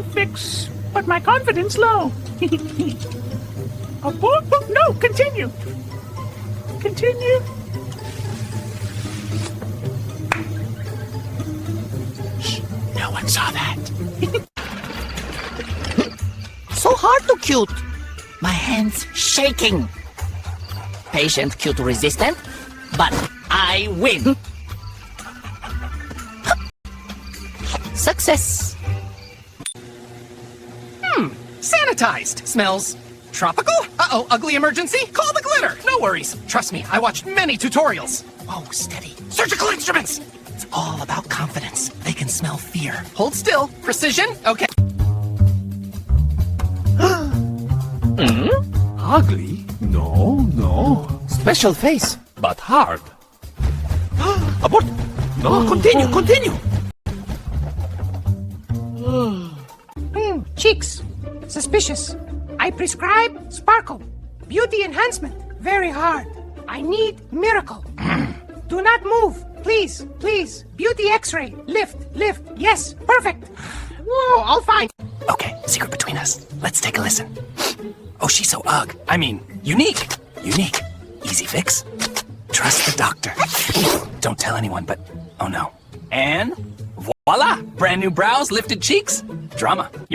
fix, but my confidence low. No, continue. Continue. Shh, no one saw that. So hard to cute. My hands shaking. Patient cute resistant, but I win. Success. Sanitized. Smells tropical? Uh-oh, ugly emergency? Call the glitter. No worries. Trust me, I watched many tutorials. Whoa, steady. Surgical instruments. It's all about confidence. They can smell fear. Hold still. Precision? Okay. Ugly? No. Special face, but hard. Abort! No, continue! Cheeks. Suspicious. I prescribe sparkle. Beauty enhancement. Very hard. I need miracle. Do not move. Please. Beauty x-ray. Lift. Yes, perfect. Whoa, all fine. Okay, secret between us. Let's take a listen. Oh, she's so ugh. I mean, unique. Easy fix. Trust the doctor. Don't tell anyone, but oh no. And voila! Brand new brows, lifted cheeks. Drama.